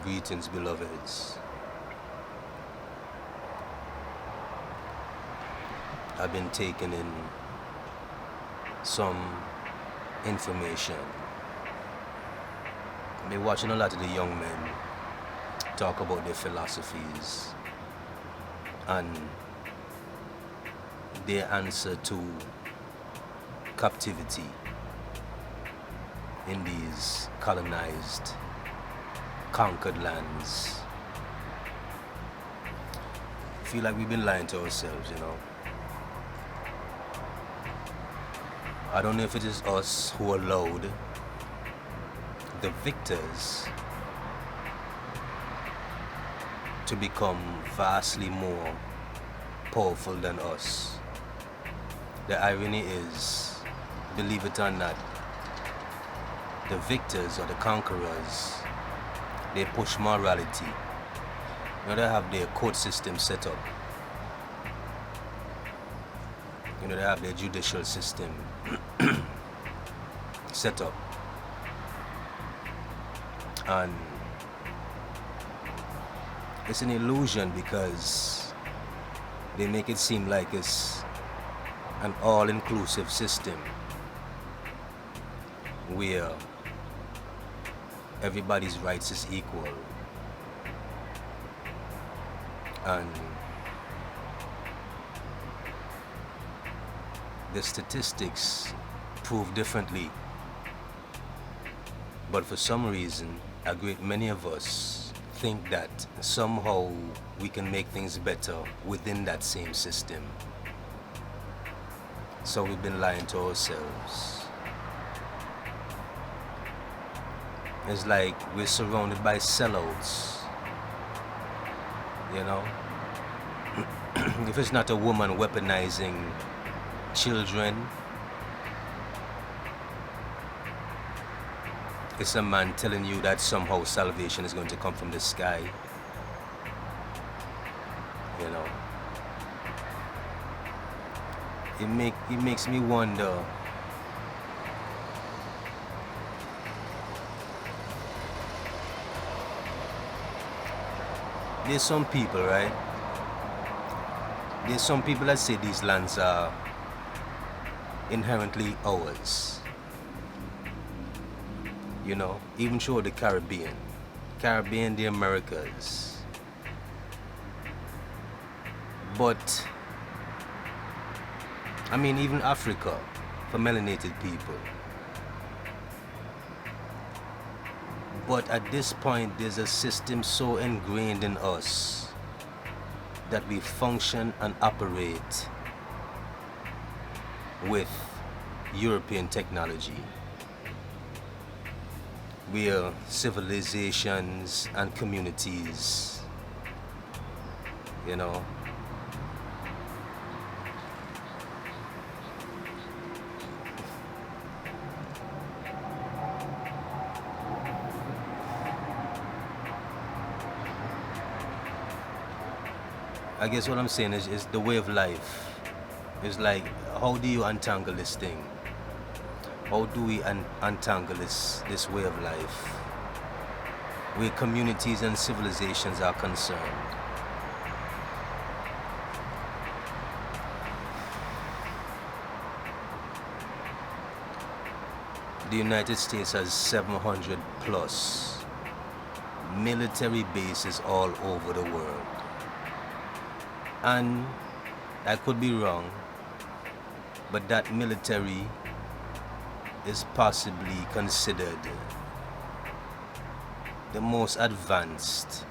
Greetings, beloveds. I've been taking in some information. I've been watching a lot of the young men talk about their philosophies and their answer to captivity in these colonized, conquered lands. I feel like we've been lying to ourselves, you know. I don't know if it is us who allowed the victors to become vastly more powerful than us. The irony is, believe it or not, the victors or the conquerors, they push morality. You know, they have their court system set up. You know, they have their judicial system set up. And it's an illusion because they make it seem like it's an all-inclusive system where everybody's rights is equal. And the statistics prove differently. But for some reason, a great many of us think that somehow we can make things better within that same system. So we've been lying to ourselves. It's like we're surrounded by sellouts, you know? If it's not a woman weaponizing children, it's a man telling you that somehow salvation is going to come from the sky, you know? It makes me wonder, there's some people, right? There's some people that say these lands are inherently ours. You know, even show the Caribbean, the Americas. But, I mean, even Africa, for melanated people. But at this point, there's a system so ingrained in us that we function and operate with European technology. We are civilizations and communities, you know. I guess what I'm saying is the way of life. It's like, how do you untangle this thing? How do we untangle this way of life where communities and civilizations are concerned? The United States has 700 plus military bases all over the world. And I could be wrong, but that military is possibly considered the most advanced,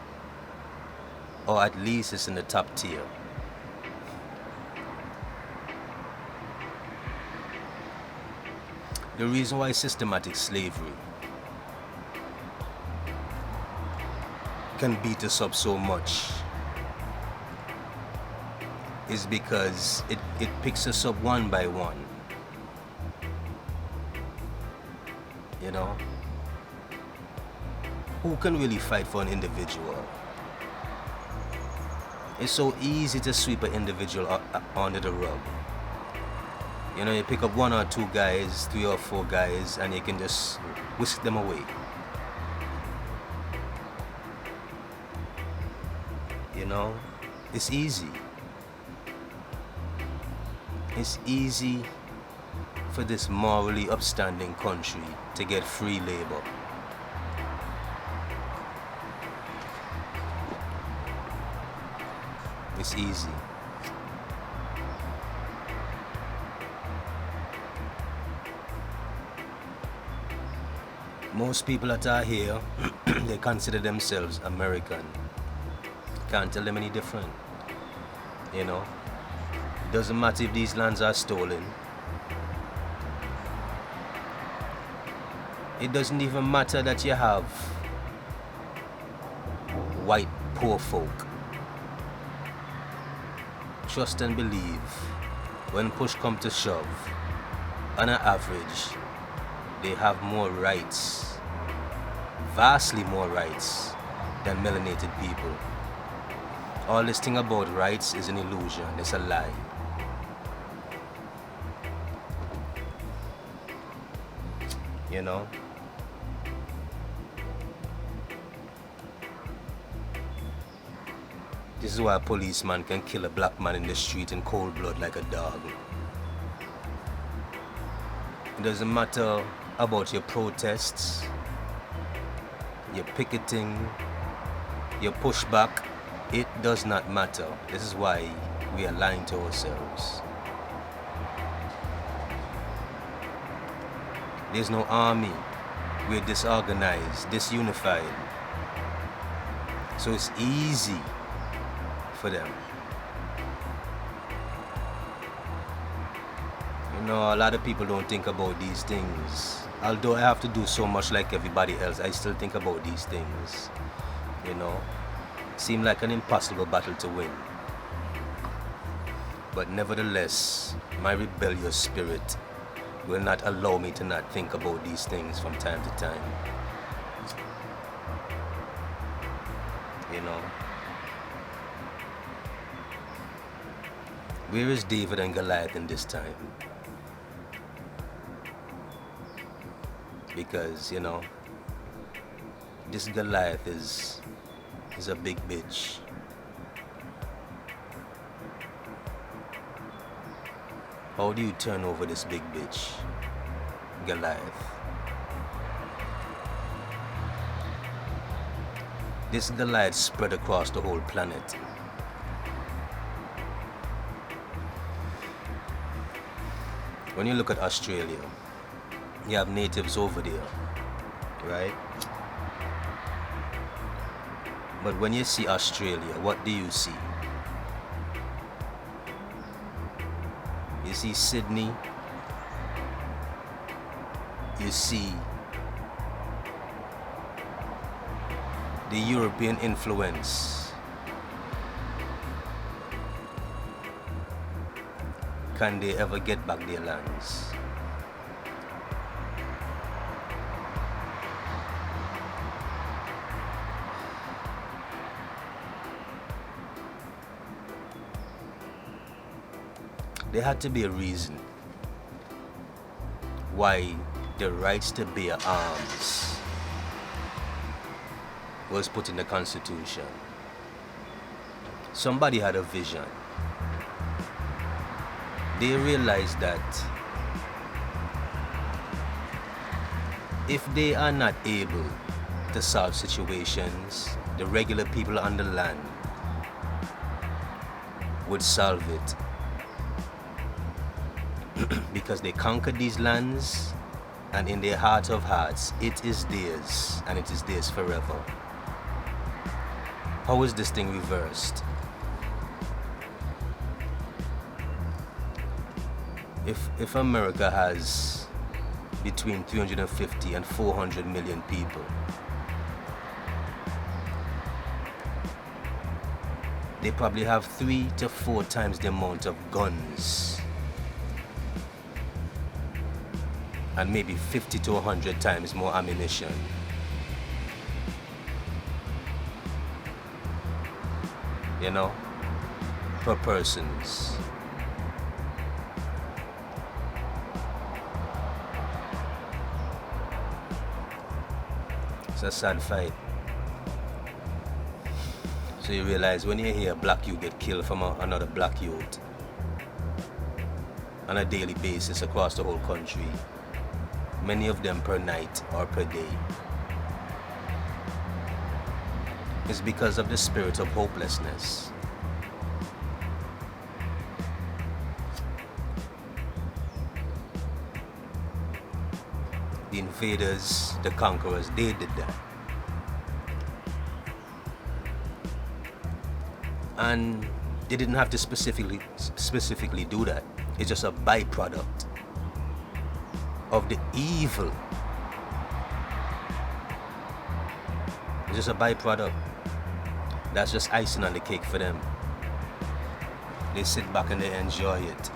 or at least it's in the top tier. The reason why systematic slavery can beat us up so much is because it picks us up one by one. You know? Who can really fight for an individual? It's so easy to sweep an individual under the rug. You know, you pick up one or two guys, 3 or 4 guys, and you can just whisk them away. You know, it's easy. It's easy for this morally upstanding country to get free labor. It's easy. Most people that are here, they consider themselves American. Can't tell them any different. You know? Doesn't matter if these lands are stolen. It doesn't even matter that you have white poor folk. Trust and believe, when push comes to shove, on an average, they have more rights, vastly more rights, than melanated people. All this thing about rights is an illusion, it's a lie. You know? This is why a policeman can kill a black man in the street in cold blood like a dog. It doesn't matter about your protests, your picketing, your pushback. It does not matter. This is why we are lying to ourselves. There's no army. We're disorganized, disunified. So it's easy for them. You know, a lot of people don't think about these things. Although I have to do so much like everybody else, I still think about these things. You know, seem like an impossible battle to win. But nevertheless, my rebellious spirit will not allow me to not think about these things from time to time. You know? Where is David and Goliath in this time? Because, you know, this Goliath is a big bitch. How do you turn over this big bitch, Goliath? This Goliath spread across the whole planet. When you look at Australia, you have natives over there, right? But when you see Australia, what do you see? You see Sydney, you see the European influence. Can they ever get back their lands? There had to be a reason why the rights to bear arms was put in the Constitution. Somebody had a vision. They realized that if they are not able to solve situations, the regular people on the land would solve it. Because they conquered these lands, and in their heart of hearts, it is theirs, and it is theirs forever. How is this thing reversed? If America has between 350 and 400 million people, they probably have 3 to 4 times the amount of guns, and maybe 50 to 100 times more ammunition. You know, per persons. It's a sad fight. So you realize when you hear a black youth get killed from another black youth on a daily basis across the whole country, many of them per night or per day, it's because of the spirit of hopelessness. The invaders, the conquerors, they did that. And they didn't have to specifically do that. It's just a byproduct of the evil. It's just a byproduct. That's just icing on the cake for them. They sit back and they enjoy it.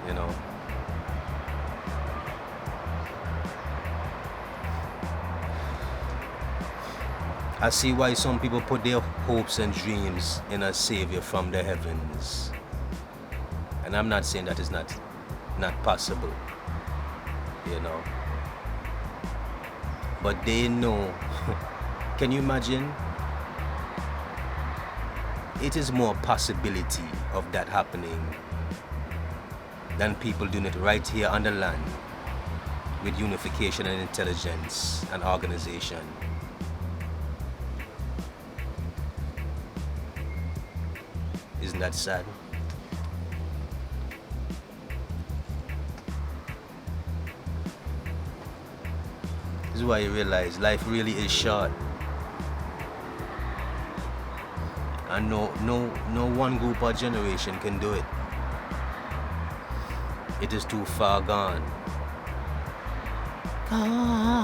You know. I see why some people put their hopes and dreams in a savior from the heavens. And I'm not saying that is not possible, you know. But they know. Can you imagine? It is more possibility of that happening than people doing it right here on the land with unification and intelligence and organization. Isn't that sad? This is why you realize life really is short. And no one group or generation can do it. It is too far gone. Gone.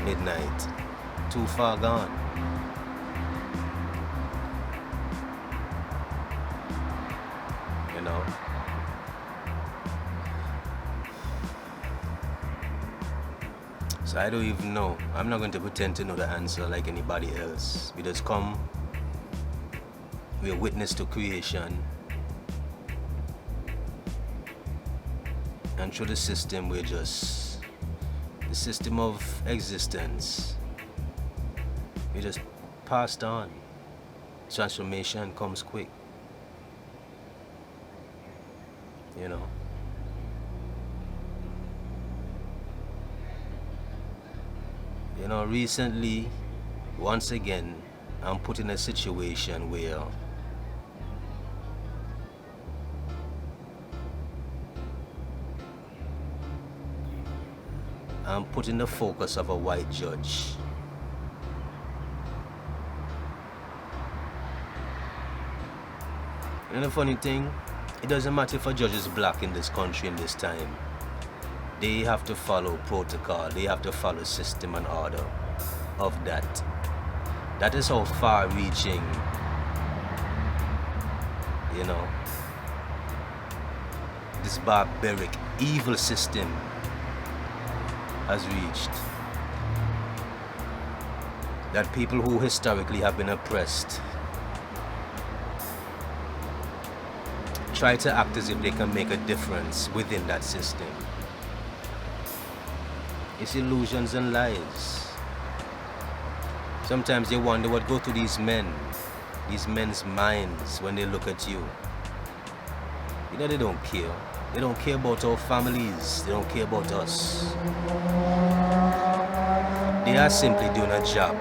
Midnight. Too far gone. You know? So I don't even know. I'm not going to pretend to know the answer like anybody else. We just come. We're witness to creation. And through the system, we're just the system of existence. We just passed on. Transformation comes quick. You know. You know, recently, once again, I'm put in a situation where I'm put in the focus of a white judge. And the funny thing, it doesn't matter if a judge is black in this country in this time. They have to follow protocol. They have to follow system and order of that. That is how far-reaching, you know, this barbaric, evil system has reached. That people who historically have been oppressed try to act as if they can make a difference within that system. It's illusions and lies. Sometimes you wonder what goes through these men's minds when they look at you. You know, they don't care. They don't care about our families. They don't care about us. They are simply doing a job,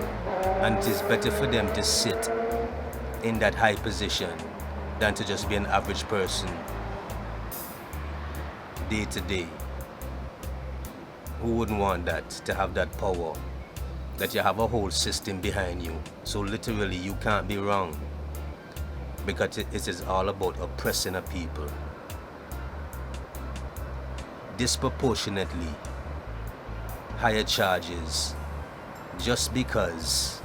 and it is better for them to sit in that high position than to just be an average person day to day. Who wouldn't want that, to have that power, that you have a whole system behind you, so literally you can't be wrong, because it is all about oppressing a people disproportionately higher charges just because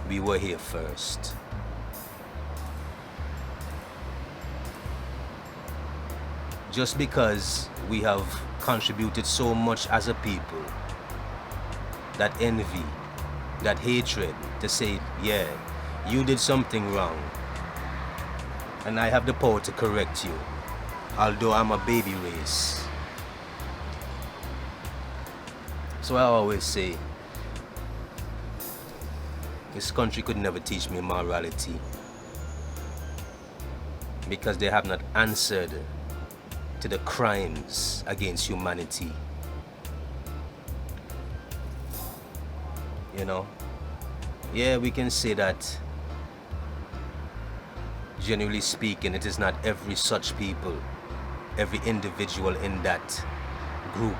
we were here first. Just because we have contributed so much as a people, that envy, that hatred, to say, yeah, you did something wrong, and I have the power to correct you, although I'm a baby race. So I always say, this country could never teach me morality because they have not answered to the crimes against humanity. You know? Yeah, we can say that, generally speaking, it is not every such people, every individual in that group.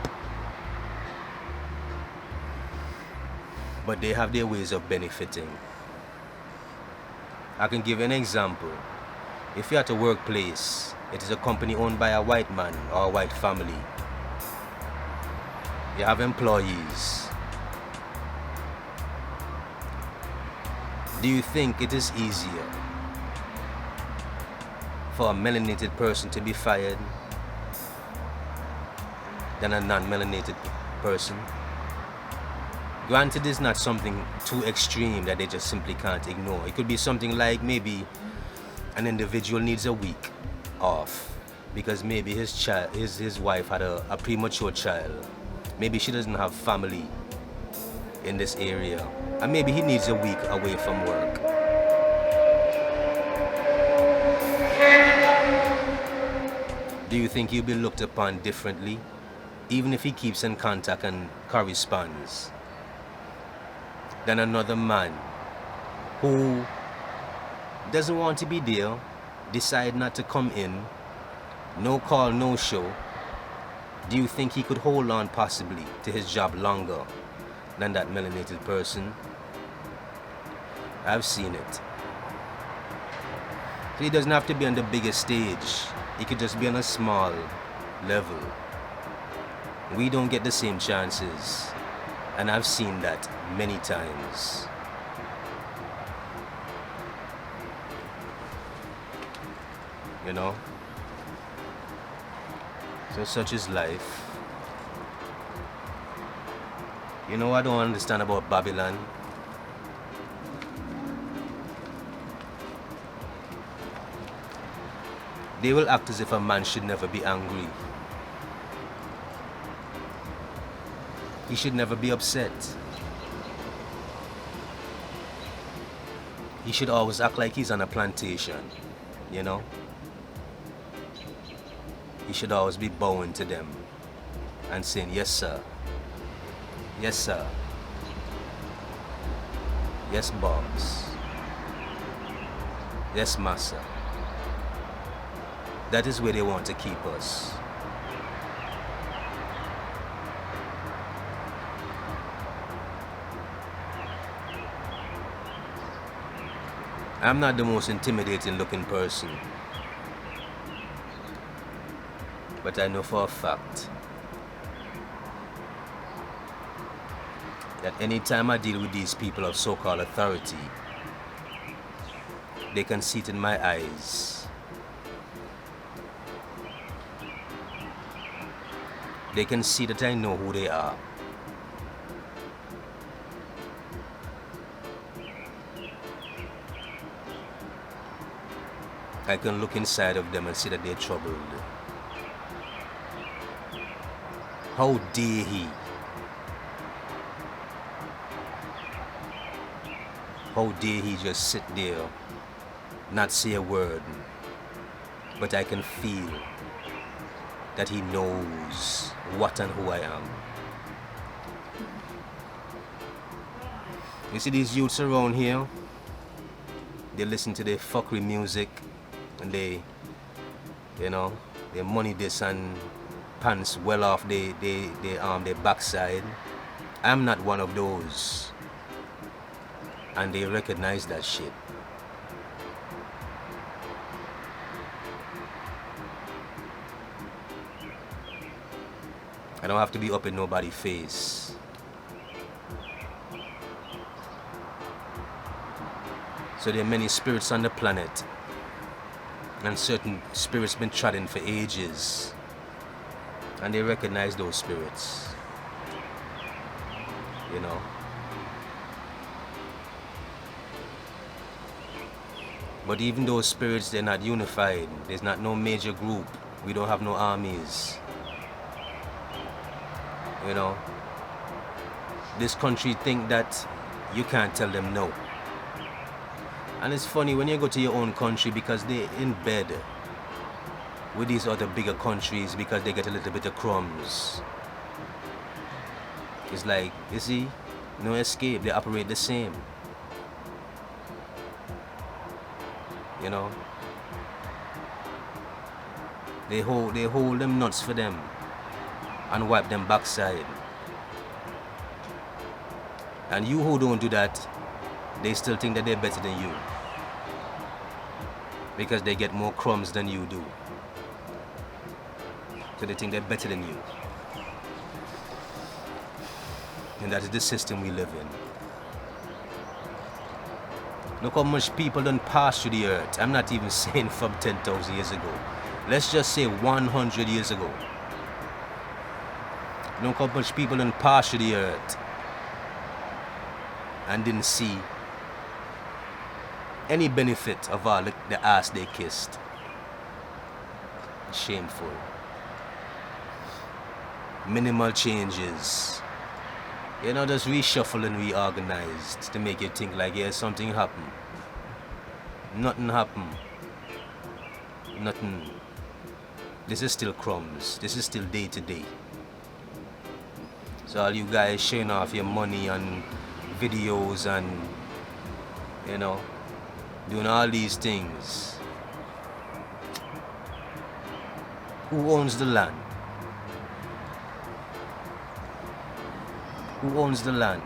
But they have their ways of benefiting. I can give an example. If you're at a workplace, it is a company owned by a white man or a white family. You have employees. Do you think it is easier for a melanated person to be fired than a non-melanated person? Granted, it's not something too extreme that they just simply can't ignore. It could be something like maybe an individual needs a week off because maybe his wife had a premature child. Maybe she doesn't have family in this area, and maybe he needs a week away from work. Do you think he'll be looked upon differently, even if he keeps in contact and corresponds, than another man who doesn't want to be there, decide not to come in, no call, no show? Do you think he could hold on possibly to his job longer than that melanated person? I've seen it. So he doesn't have to be on the biggest stage. He could just be on a small level. We don't get the same chances. And I've seen that many times. You know? So such is life. You know what I don't understand about Babylon? They will act as if a man should never be angry. He should never be upset. He should always act like he's on a plantation, you know? He should always be bowing to them and saying, yes, sir. Yes, sir. Yes, boss. Yes, master. That is where they want to keep us. I'm not the most intimidating looking person, but I know for a fact that anytime I deal with these people of so-called authority, they can see it in my eyes. They can see that I know who they are. I can look inside of them and see that they're troubled. How dare he? How dare he just sit there, not say a word, but I can feel that he knows what and who I am. You see these youths around here, they listen to their fuckery music and they money this and pants well off their backside. I'm not one of those. And they recognize that shit. I don't have to be up in nobody's face. So there are many spirits on the planet, and certain spirits been trodden for ages, and they recognize those spirits, you know. But even those spirits, they're not unified. There's not no major group. We don't have no armies, you know. this country think that you can't tell them no. And it's funny when you go to your own country because they're in bed with these other bigger countries because they get a little bit of crumbs. It's like, you see, no escape, they operate the same. You know? They hold them nuts for them and wipe them backside. And you who don't do that, they still think that they're better than you. Because they get more crumbs than you do. So they think they're better than you. And that is the system we live in. Look how much people done pass through the earth. I'm not even saying from 10,000 years ago. Let's just say 100 years ago. Look how much people done pass through the earth and didn't see any benefit of all the ass they kissed. Shameful. Minimal changes. You know, just reshuffle and reorganized to make you think like, yeah, something happened. Nothing happened. Nothing. This is still crumbs. This is still day to day. So all you guys showing off your money on videos and, you know, doing all these things. Who owns the land? Who owns the land?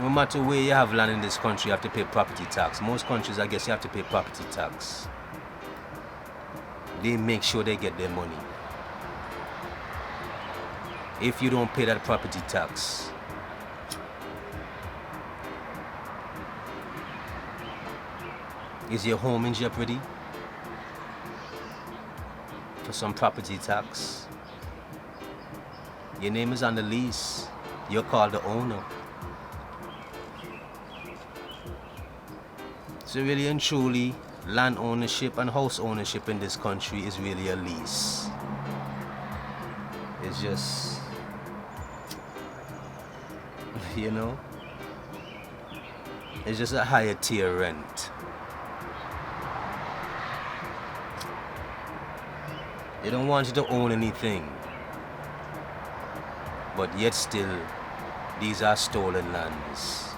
No matter where you have land in this country, you have to pay property tax. Most countries, I guess, you have to pay property tax. They make sure they get their money. If you don't pay that property tax, is your home in jeopardy? For some property tax. Your name is on the lease. You're called the owner. So really and truly, land ownership and house ownership in this country is really a lease. It's just, you know, it's just a higher tier rent. They don't want you to own anything. But yet still, these are stolen lands.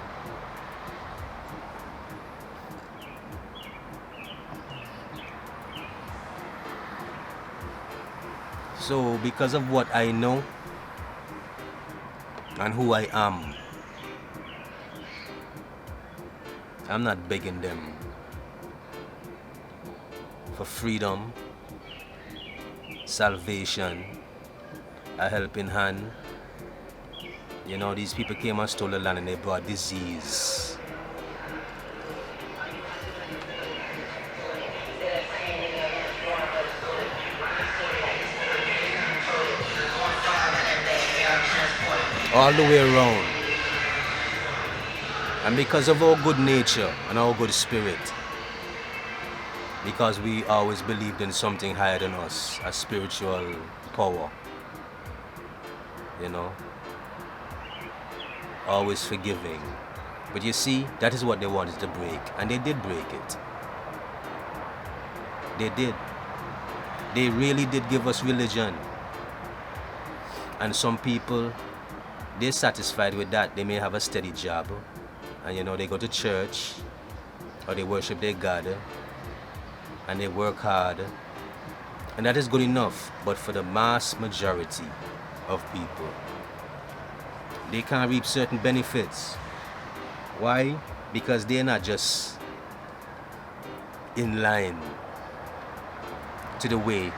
So, because of what I know and who I am, I'm not begging them for freedom, salvation, a helping hand. You know, these people came and stole the land and they brought disease. All the way around. And because of our good nature and our good spirit, because we always believed in something higher than us, a spiritual power, you know, always forgiving. But you see, that is what they wanted to break, and they did break it. They did. They really did give us religion. And some people, they're satisfied with that. They may have a steady job, and you know, they go to church, or they worship their God, and they work hard, and that is good enough. But for the mass majority of people, they can't reap certain benefits. Why? Because they're not just in line to the way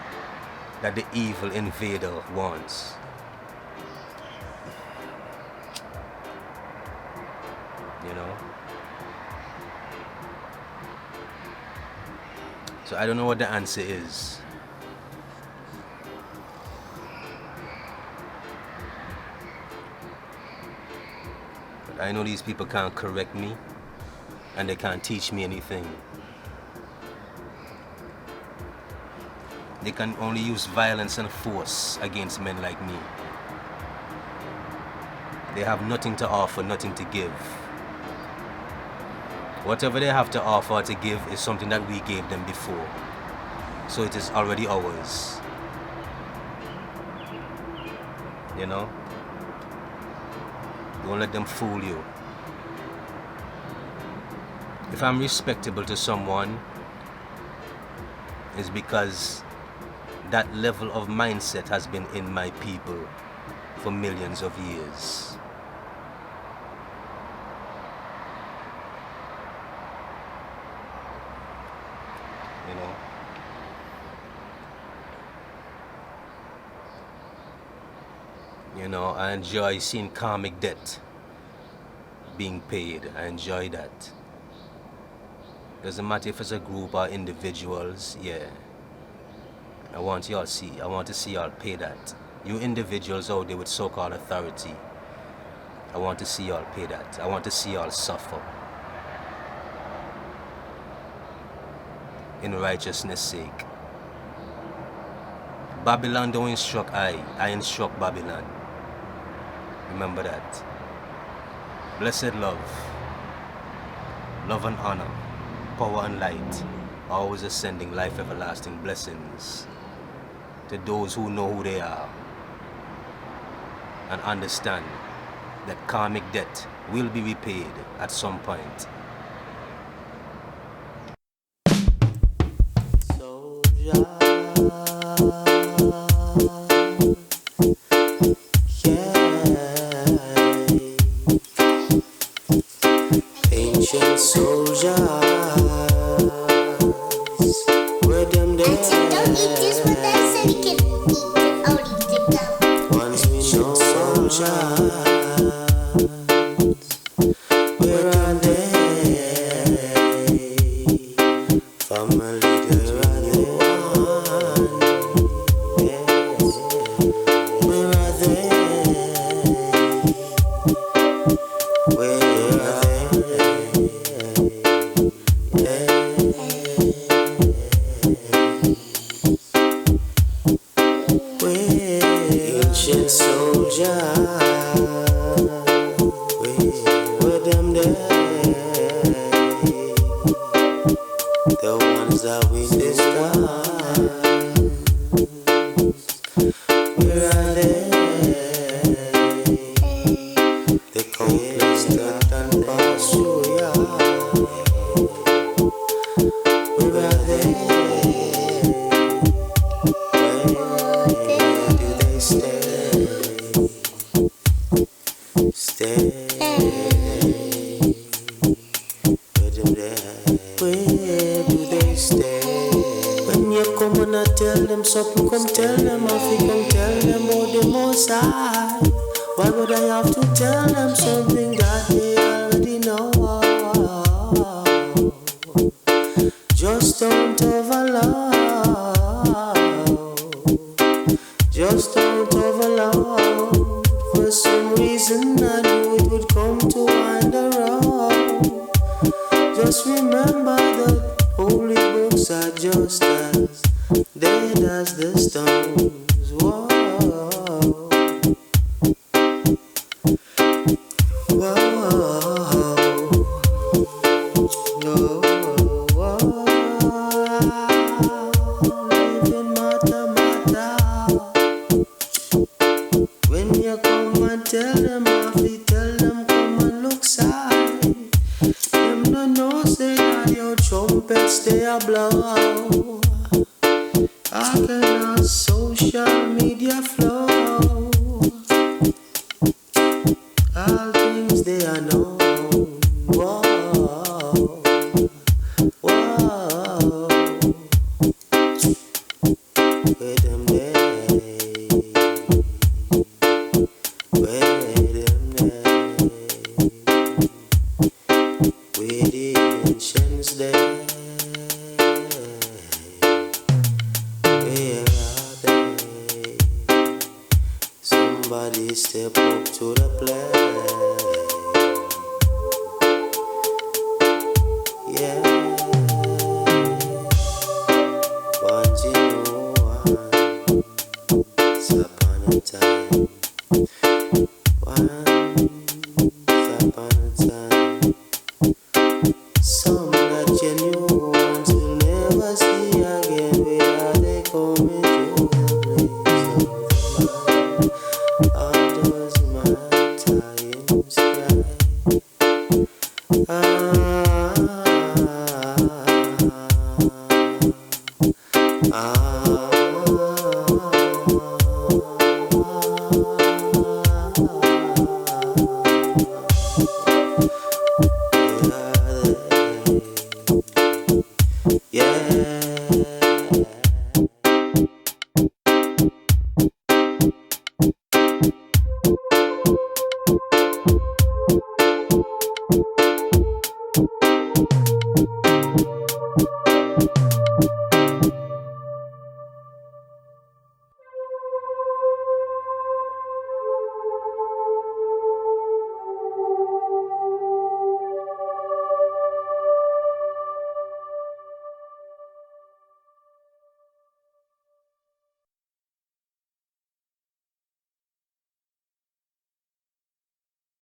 that the evil invader wants. You know? So I don't know what the answer is. But I know these people can't correct me, and they can't teach me anything. They can only use violence and force against men like me. They have nothing to offer, nothing to give. Whatever they have to offer or to give is something that we gave them before. So it is already ours. You know? Don't let them fool you. If I'm respectable to someone, it's because that level of mindset has been in my people for millions of years. You know, I enjoy seeing karmic debt being paid. I enjoy that. Doesn't matter if it's a group or individuals, yeah. I want to see y'all pay that. You individuals out there with so-called authority, I want to see y'all pay that. I want to see y'all suffer. In righteousness' sake. Babylon don't instruct I instruct Babylon. Remember that. Blessed love, love and honor, power and light, always ascending life everlasting blessings to those who know who they are and understand that karmic debt will be repaid at some point. Ancient soldiers, where them there? Once we know soldiers, where are they? Family, where are they? Where are they? Where are they? Ancient soldier, where them there? The ones that we discard. Where are they? The countless that and pass through ya. Where are they? Tell them something, come tell them, I think come tell them about the Most High. Why would I have to tell them something that they already know? Just don't overload. Just don't overload. For some reason I knew it would come to wind around. Just remember that holy books are just as dead as the stones. Whoa, whoa, whoa, living matter. When you come and tell them off, you tell them come and look side. Them no know say that your trumpets they are blow. I cannot social media flow. All things they are known. Whoa, whoa. Where them there? Where them there? Where the ancients there? Somebody step up to the plate. Yeah. Want you know why? Some that genuine will never see again. Where are they coming to the place of the mind? How does my times cry? Yeah.